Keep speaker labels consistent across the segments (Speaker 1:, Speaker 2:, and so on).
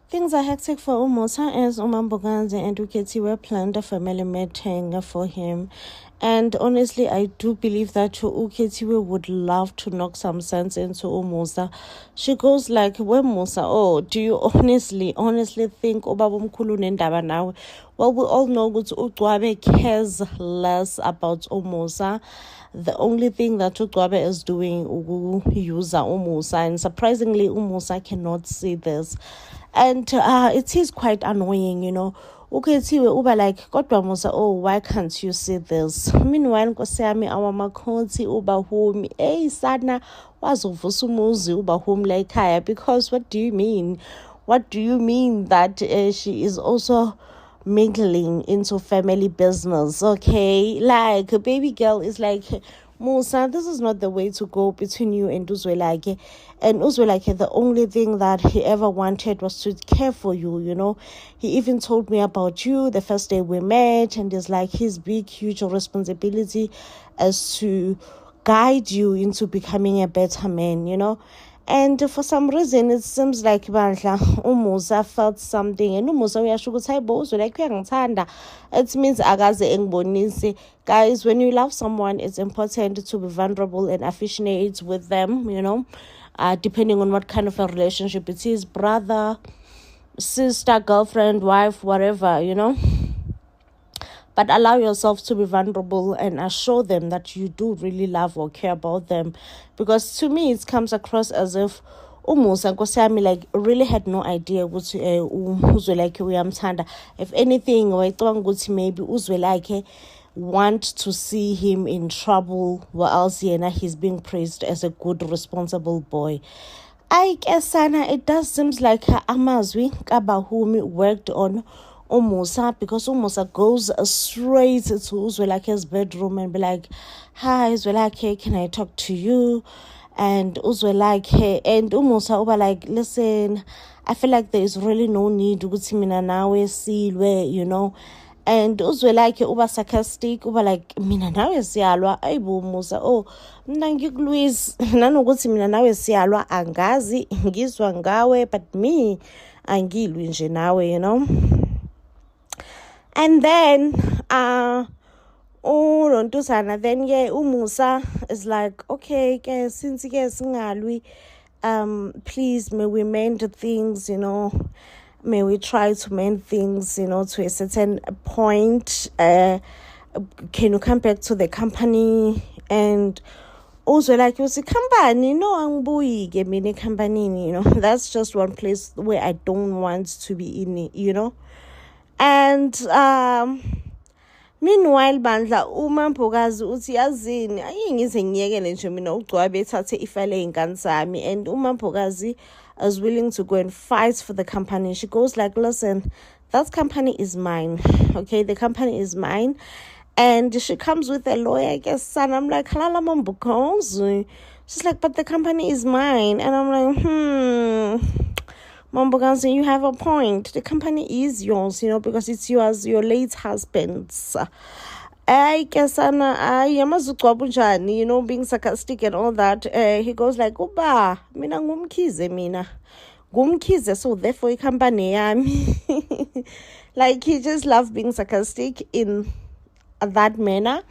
Speaker 1: Things are hectic for Umusa as Umamboganze and Uketiwe planned a family meeting for him. And honestly, I do believe that Uketiwe would love to knock some sense into Umusa. She goes like, when Musa, oh, do you honestly think Obabumkulu Nendaba now? Well, we all know that Ukwabe cares less about Umusa. The only thing that Ukwabe is doing use Umusa, and surprisingly, Umusa cannot see this. And it is quite annoying, Okay, uba like, kodwa Musa, oh, why can't you see this? Meanwhile, Nkosiyami, our makhonsi uba home, sana wazovusa umuzi uba home like higher. Because what do you mean? What do you mean that she is also mingling into family business? Okay, like a baby girl is like, Musa, this is not the way to go between you and Uzwelake. And Uzwelake, the only thing that he ever wanted was to care for you, He even told me about you the first day we met, and it's like his big, huge responsibility as to guide you into becoming a better man, And for some reason, it seems like Umusa felt something. And Umusa uyasho ukuthi hayibo Uzwelake uyangithanda. It means akaze engibonise. Guys, when you love someone, it's important to be vulnerable and affectionate with them, depending on what kind of a relationship it is. Brother, sister, girlfriend, wife, whatever, But allow yourself to be vulnerable and assure them that you do really love or care about them. Because to me, it comes across as if Umusa Nkosiyami like really had no idea ukuthi Uzwelake uyamthanda. If anything, wayicabanga ukuthi maybe Uzwelake want to see him in trouble, or else he's being praised as a good, responsible boy. I guess, Sana, it does seem like Amazwi Kabahumi worked on Umusa, because Umusa goes straight to Uzwelake's bedroom and be like, hi, Uzwelake, can I talk to you? And Uzwelake and Umusa uba like, listen, I feel like there is really no need ukuthi mina nawe silwe, And Uzwelake uba sarcastic, uba like, mina nawe siyalwa, ayibo Musa, oh, mna ngikuLuis, nanokuthi mina nawe siyalwa, angazi, ngizwa ngawe, but me, angilwi nje nawe, And then, then Umusa is like, okay, since singalwi, please, may we mend things, may we try to mend things, to a certain point. Can you come back to the company? And also, like, you see, company, no, angbuyi ke mina company, That's just one place where I don't want to be in it, And meanwhile, bandla uMampokazi uthi yazini ayingize ngiyekele nje mina uGcwabe ethathe ifele ingane sami, and uMampokazi is willing to go and fight for the company. She goes like, listen, that company is mine. Okay, the company is mine. And she comes with a lawyer, I guess, son. I'm like, halala Mampokazi. She's like, but the company is mine. And I'm like, Mampokazi, you have a point. The company is yours, because it's yours, your late husband's. I guess being sarcastic and all that. He goes like, Uba, mina ngumkhize, so therefore company yami. Like, he just loves being sarcastic in that manner.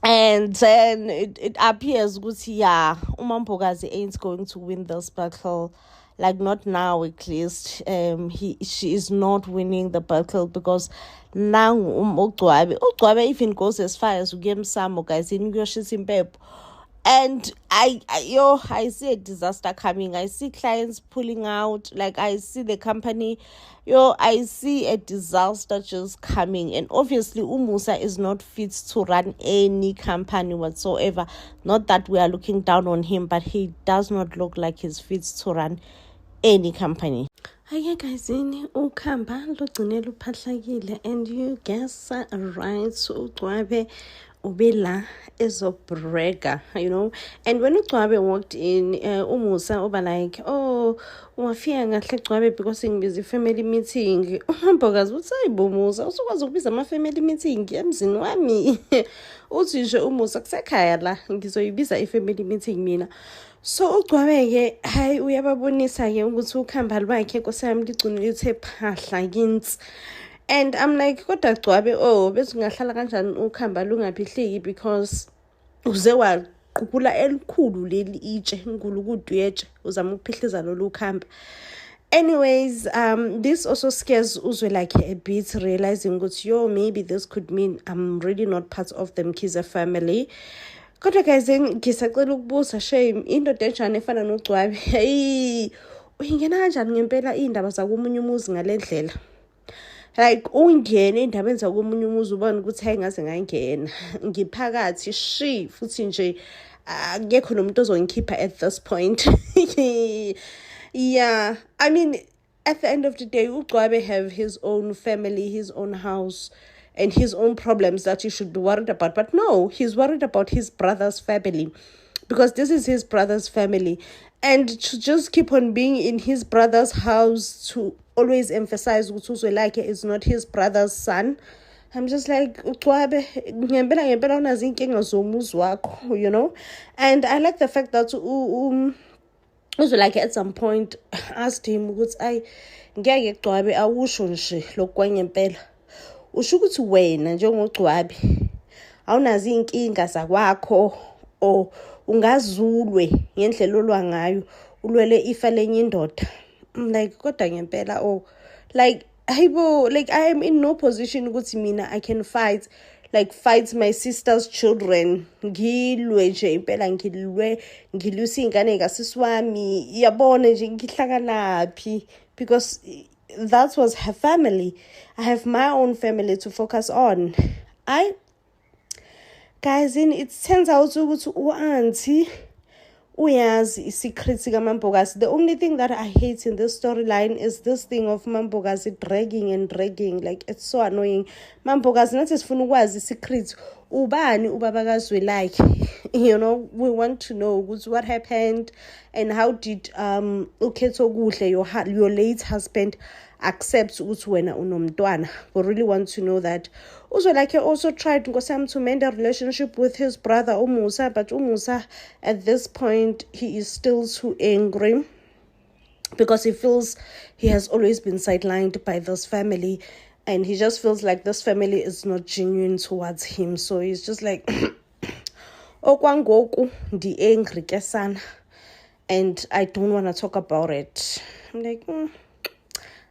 Speaker 1: And then it appears uMampokazi ain't going to win this battle. Like, not now at least. She is not winning the battle, because now uGcwabe even goes as far as to give some guys in Impepho. And I see a disaster coming. I see clients pulling out. Like, I see the company, I see a disaster just coming. And obviously, Umusa is not fit to run any company whatsoever. Not that we are looking down on him, but he does not look like he's fit to run any company. Hi guys, ukhamba lugcine luphahlakile, and you guess right, uGcwabe ubela ezobrega, you know. And when uGcwabe walked in, umusa uba like, oh, ungafika ngahle Gcwabe because ngibiza family meeting. Umambokazi uthi hayibo Musa, usukwazi ukubiza ama-family meeting emzini wami. Uthi nje umusa kusekhaya la ngizoyibiza family meeting mina. So uGcwabe-ke hayi uyababonisa-ke ukuthi ukhamba lwakhe Nkosi yami ligcine lithe phahla kinsi. And I'm like, kodwa Gcwabe, oh, bese ungahlala kanjani ukhamba lungaphihliki because uze waqukula elikhulu leli itshe nkulukudu yetshe uzama ukuphihliza lolu khamba. Anyways, this also scares Uzwelakhe a bit, realizing that, yo, maybe this could mean I'm really not part of the Mkhize family. Kodwa guys, ngisacela ukubuza shame indoda enjani efana noGcwabe. Hey, uyingena kanjani ngempela indaba zakomunye umuzi ngalendlela? Like ungene indabeni zakomunye umuzi ubona ukuthi hayi ngaze ngangena ngiphakathi shi futhi nje akekho nomuntu ozongikhipha at this point. Yeah, I mean, at the end of the day, uGcwabe have his own family, his own house, and his own problems that he should be worried about. But no, he's worried about his brother's family because this is his brother's family. And to just keep on being in his brother's house, to always emphasize ukuthi Uzwelakhe is not his brother's son. I'm just like, uGcwabe, ngempela unazo inkinga zomuzi wakho, you know. And I like the fact that Uzwelakhe at some point asked him ukuthi ay ngeke Gcwabe awusho nje lokwangempela. Usho ukuthi wena njengoGcwabe awunazo inkinga zakwakho o ungazulwe ngendlela olwa ngayo ulwele ifa lenye indoda. I'm like, kodwa ngempela oh, like hayibo, like I am in no position ukuthi mina I can fight my sister's children. Ngilwe nje impela ngilwisa ingane kasisi wami yabona nje ngihlakanaphi because that was her family. I have my own family to focus on. Guys, it turns out ukuthi u-auntie uyazi isikrithi kaMambokazi. The only thing that I hate in this storyline is this thing of Mambokazi dragging. Like, it's so annoying. Mambokazi nathi sifuna ukwazi isikrithi ubani ubaba kaZwelakhe. You know, we want to know what happened and how did uKhethokuhle, your late husband, accept ukuthi wena unomntwana. We really want to know that. Uzwelakhe also tried to mend a relationship with his brother Umusa, but Umusa at this point he is still too angry because he feels he has always been sidelined by this family and he just feels like this family is not genuine towards him. So he's just like okwangoku ndi angry kesana and I don't want to talk about it. I'm like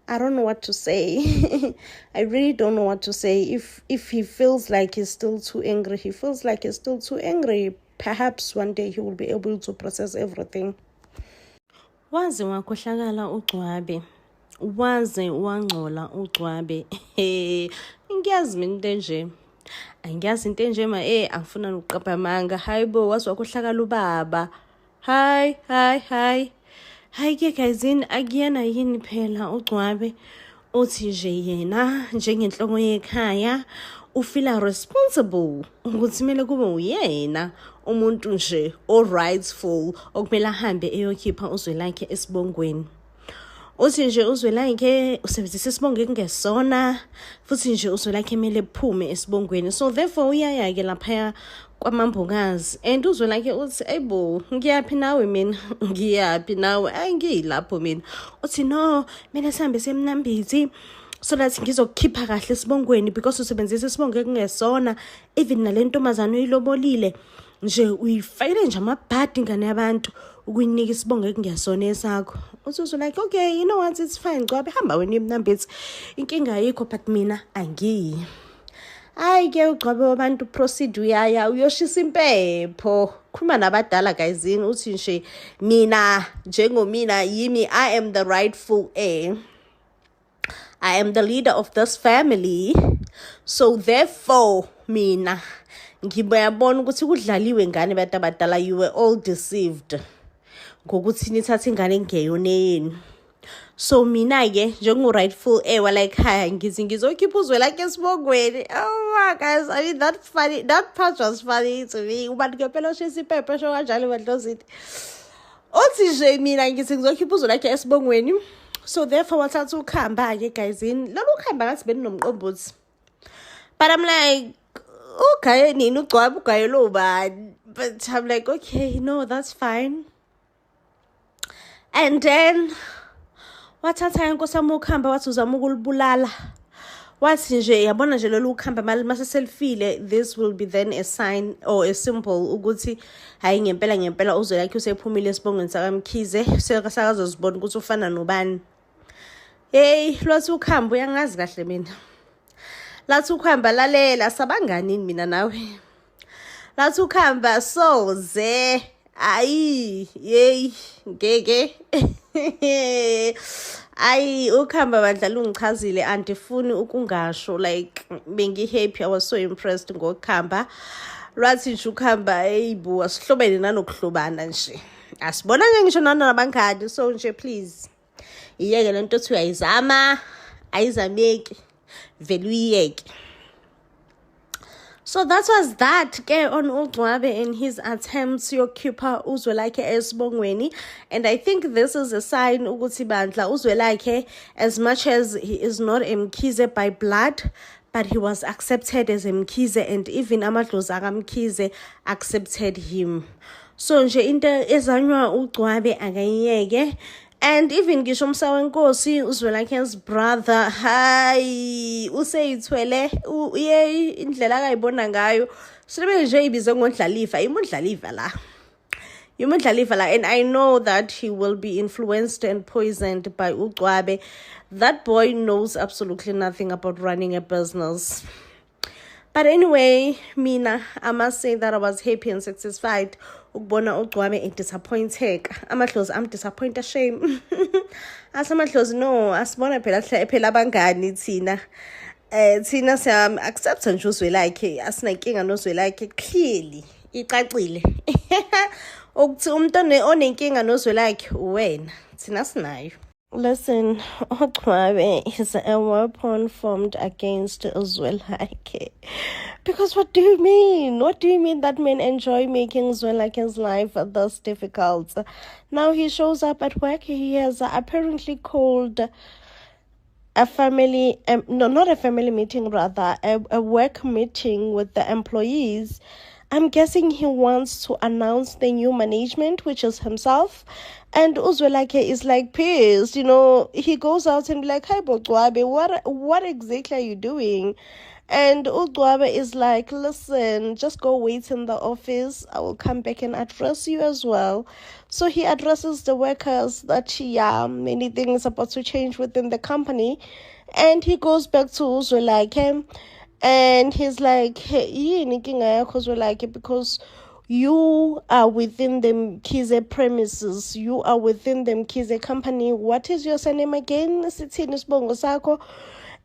Speaker 1: I don't know what to say. I really don't know what to say. If he feels like he's still too angry, he feels like he's still too angry. Perhaps one day he will be able to process everything. Waze wakhohlakala uGcwabe. Waze wangcola uGcwabe. Ngiyazi mina into enje. Angiyazi into enje angifuna nokuqapha amanga. Hayibo waze wakhohlakala ubaba. Hi. Hayi-ke guysini akuyena yini phela uGcwabe uthi nje yena njengenhloko yekhaya ufila responsible ukuthi kumele kube uyena umuntu nje rightful okumele ahambe eyokhipha uZwelakhe esibongweni. Uthi nje uZwelakhe usebenzisa isibongo ekungesona futhi nje uZwelakhe kumele ephume esibongweni. So therefore uyaya-ke lapha kwaMambokazi and uZwelakhe uthi ayibo ngiyaphi nawe mina ngiyaphi nawe angiyilapho mina. Uthi no mina sihambe semnambithi so that ngizokukhipha kahle esibongweni because usebenzisa isibongo ekungesona. Even nale ntombazana uyilobolile nje uyifayile nje amabhadi ngane yabantu ukuyinika isibongo ekungesona esakho. Uthi uZwelakhe okay, you know what, it's fine Gcwabe hamba wena emnambithi inkinga ayikho but mina angiyi. Hayi-ke uGcwabe wabantu proceed uyaya uyoshisa impepho. Khuluma nabadala guyzini uthi nje mina njengomina yimi I am the rightful heir. I am the leader of this family. So therefore mina ngiyabona ukuthi kudlaliwe ngane abantu abadala, you were all deceived ngokuthi nithatha ingane engeyona yenu. So mina-ke njengo-rightful heir wala-ekhaya ngizokhipha Uzwelakhe esibongweni. Oh my guys, I mean that's funny. That part was funny to me. Ubani ngempela oshisa iphepha esho kanjalo emadlozini. Othi nje mina ngithi ngizokhipha Uzwelakhe esibongweni. So therefore wathatha ukhamba-ke guys in. Lolu khamba ngathi beninomqombothi. But I'm like, okay, nini ugcwaba ugaye lo bani? But I'm like, okay, no, that's fine. And then wathatha inkosi yami ukhamba wathi uzama ukulibulala. Wathi nje yabona nje lolu khamba mase selfile, this will be then a sign or a symbol ukuthi hayi ngempela Uzwelakhe usephumile esibongweni sakaMkhize, sekazozibona ukuthi ufana nobani. Hey, lwathi ukhamba uyangazi kahle mina. Lathi ukhamba lalela sabangani mina nawe. Lathi ukhamba soze ayi yey ngeke. Ayi ukhamba badlala ungichazile andifuni ukungasho, like bengi happy, I was so impressed ngokukhamba. Lwathi nje ukhamba eyibo asihlobene nanokuhlobana nje. Asibona ngisho nabangani, so nje please iyeke lento othi uyayizama ayizameki vele uyiyeke. So that was that on uNgcwabe and his attempts yokukhipha Uzwelakhe esibongweni. And I think this is a sign ukuthi bandla Uzwelakhe, as much as he is not a Mkhize by blood, but he was accepted as a Mkhize, and even amadlozi akaMkhize accepted him. So nje into ezanywa uNgcwabe akayiyeke. And even ngisho umsawenkosi Uzwelakhe's brother, hayi useyithwele uye indlela akayibona ngayo. Sibe nje ibize ngondlalifa, imondlalifa la. Imondlalifa la, and I know that he will be influenced and poisoned by uNgcwabe. That boy knows absolutely nothing about running a business. But anyway, mina, I must say that I was happy and satisfied. Ukubona uNgcwabe disappointed. Amadlozi I'm disappointed, shame. Asamadlozi no, asibona phela abangani thina. Thina siyam accept nje Uzwelakhe, asinankinga noZwelakhe clearly. Icacile. Ukuthi umuntu onenkinga noZwelakhe wena, thina sinayo. Listen, uNgcwabe is a weapon formed against Uzwelakhe. Because what do you mean? What do you mean that men enjoy making Zwelakhe's life thus difficult? Now he shows up at work. He has apparently called a family, no, not a family meeting, rather, a work meeting with the employees. I'm guessing he wants to announce the new management, which is himself. And Uzwelakhe is like pissed, you know. He goes out and be like, "Hi, UNgcwabe, what exactly are you doing?" And uNgcwabe is like, "Listen, just go wait in the office. I will come back and address you as well." So he addresses the workers that, many things about to change within the company. And he goes back to Uzwelakhe. And he's like, hey, because you are within the Mkhize premises. You are within the Mkhize company. What is your surname again?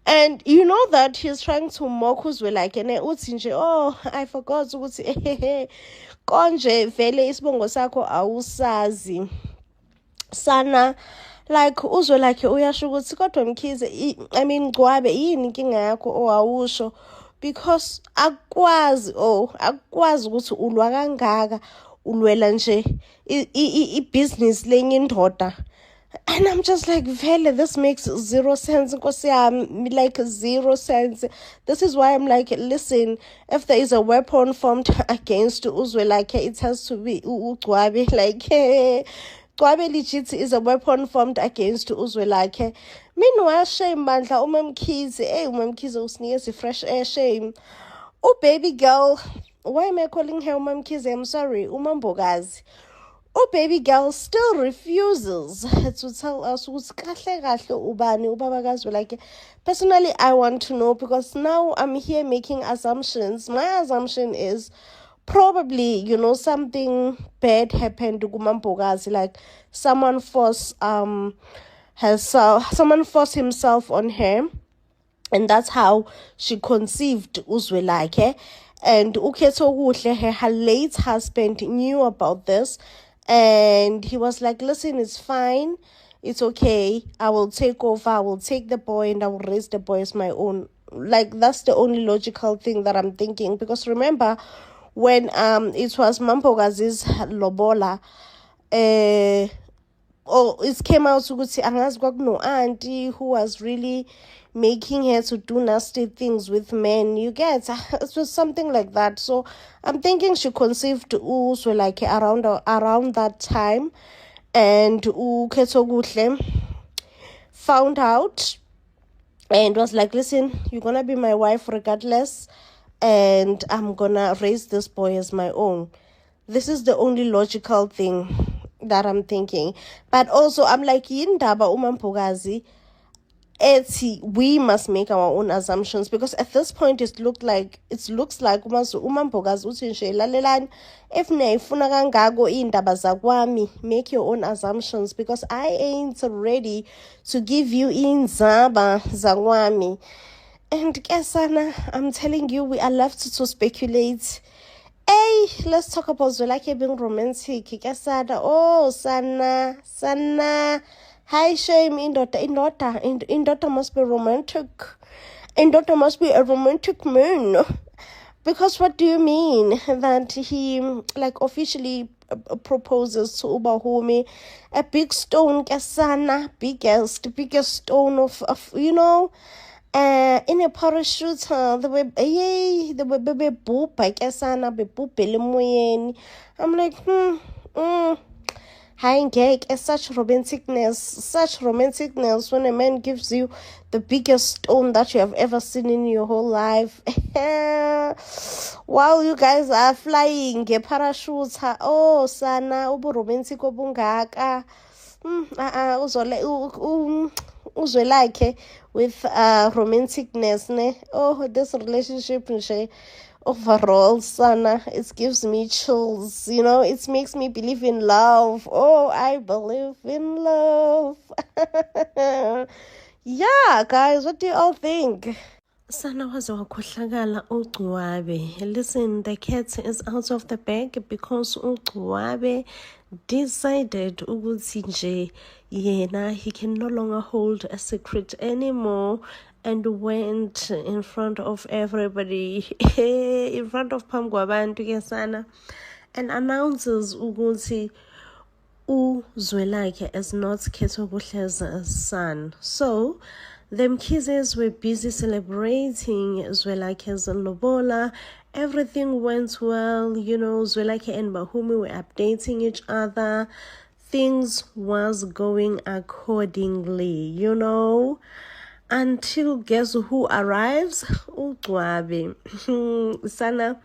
Speaker 1: And you know that he's trying to mock Uzwelakhe. Oh, I forgot. Konje vele isibongo sakho awusazi. Sana. Like Uzwelakhe uyasho ukuthi kodwa Mkhize, I mean Ngcwabe yini inkinga yakho owawusho, because akwazi ukuthi ulwa kangaka ulwela nje i-business lenye indoda. And I'm just like, vele, this makes zero sense. Like zero sense. This is why I'm like, listen, if there is a weapon formed against Uzwelakhe, it has to be uNgcwabe. Like, Ngcwabe legit is a weapon formed against Uzwelakhe. Meanwhile, shame bandla Mkhize. Mkhize usinikeza fresh air, shame. Oh, baby girl. Why am I calling her Mkhize? I'm sorry. Mbokazi. Oh, baby girl still refuses to tell us who's ubani. Personally, I want to know, because now I'm here making assumptions. My assumption is probably, something bad happened to Mbokazi, like someone forced himself on her, and that's how she conceived Uzwelakhe. And her late husband knew about this, and he was like, listen, it's fine. it's okay. I will take over. I will take the boy and I will raise the boy as my own. Like, that's the only logical thing that I'm thinking. Because remember, when it was Mampogazi's lobola, it came out ukuthi angazi kwakuno auntie who was really making her to do nasty things with men. You get? It was something like that. So I'm thinking she conceived Uzwelakhe around that time, and Ketsoguhle found out and was like, listen, you're gonna be my wife regardless, and I'm gonna raise this boy as my own. This is the only logical thing that I'm thinking. But also, I'm like, Yindaba Umampogazi, we must make our own assumptions, because at this point it looks like Umampogazi uthi nje lalelani, if niyayifuna kangako indaba zakwami, make your own assumptions, because I ain't ready to give you inzaba zakwami. And Kesana, I'm telling you, we are left to speculate. Hey, let's talk about Zwelakhe being romantic. Kesana, oh, sana. Hi, shame, Indota must be romantic. Indota must be a romantic man. Because what do you mean that he, like, officially proposes to Ubahumi? A big stone, Kesana, biggest stone of you know, in a parachute, the way boop, I guess, be boop, I'm like, Hi, gag is such romanticness when a man gives you the biggest stone that you have ever seen in your whole life. While you guys are flying, get parachutes, oh, sana, ubu romantic obungaka. Uzwelakhe with romanticness, ne? Oh, this relationship, overall, sana, it gives me chills, you know, it makes me believe in love. Oh, I believe in love. Yeah, guys, what do you all think? Sana was wakhohlakala uGcwabe. Listen, the cat is out of the bag because uGcwabe decided ukuthi nje yena he can no longer hold a secret anymore, and went in front of everybody, in front of phambi kwabantu ke sana, and announces ukuthi uZwelakhe is not Ketsoguhle's son. So the Mkizes were busy celebrating Zwelakhe's lobola. Everything went well, you know. Zwelakhe and Bahumi were updating each other. Things was going accordingly, you know, until guess who arrives? uGcwabe. Sana,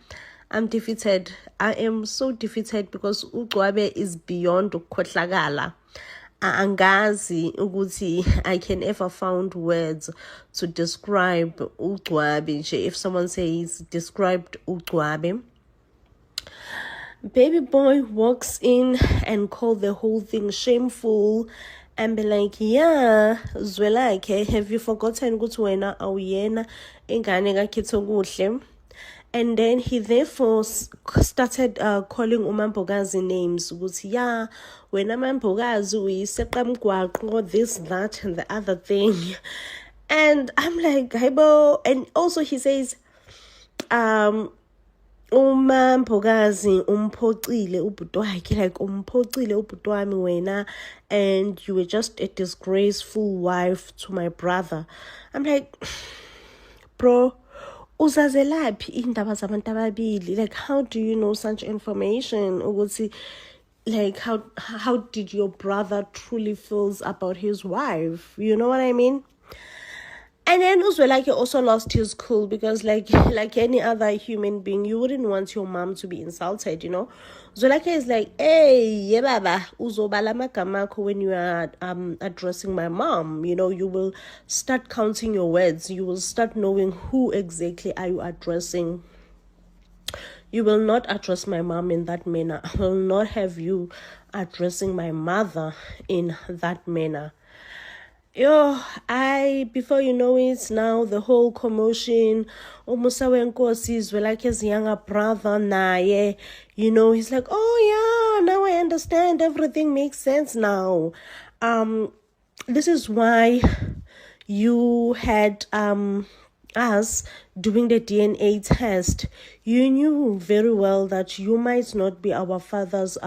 Speaker 1: I'm defeated. I am so defeated because uGcwabe is beyond ukhohlakala. Angazi ukuthi I can ever found words to describe uGcwabe. If someone says described uGcwabe, baby boy walks in and called the whole thing shameful and be like, yeah, Zwelakhe, have you forgotten ukuthi wena awuyena ingane kaKetsoguhle? And then he therefore started calling uMampogazi names. Ukuthi, yeah, wena Mampogazi uyiseqamgwaqo, this, that, and the other thing. And I'm like, Gaibo. And also he says, uMampogazi umphoxile ubhuti wakhe, like umphoxile ubhuti wami wena, and you were just a disgraceful wife to my brother. I'm like, bro, uzazelaphi indaba zabantu ababili? Like, how do you know such information? Ukuthi, like, how did your brother truly feels about his wife? You know what I mean? And then Uzwelakhe also lost his cool, because like any other human being, you wouldn't want your mom to be insulted, you know. Zwelakhe is like, hey, yebaba, uzobala magama akho when you are addressing my mom. You know, you will start counting your words. You will start knowing who exactly are you addressing. You will not address my mom in that manner. I will not have you addressing my mother in that manner. Before you know it, now the whole commotion, Umusa Wenkosi is Zwelakhe's younger brother, naye, you know, he's like, oh yeah, now I understand, everything makes sense now. this is why you had us doing the DNA test. You knew very well that you might not be our father's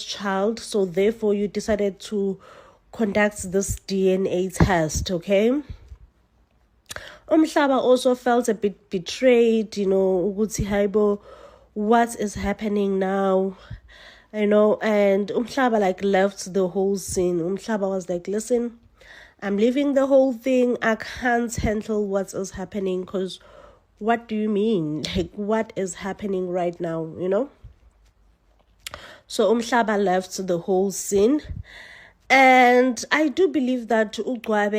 Speaker 1: child, so therefore you decided to conduct this DNA test, okay? Umhlaba also felt a bit betrayed, ukuthi hayibo, what is happening now? And Umhlaba left the whole scene. Umhlaba was like, listen, I'm leaving the whole thing. I can't handle what is happening, because what do you mean? What is happening right now, So Umhlaba left the whole scene. And I do believe that uGcwabe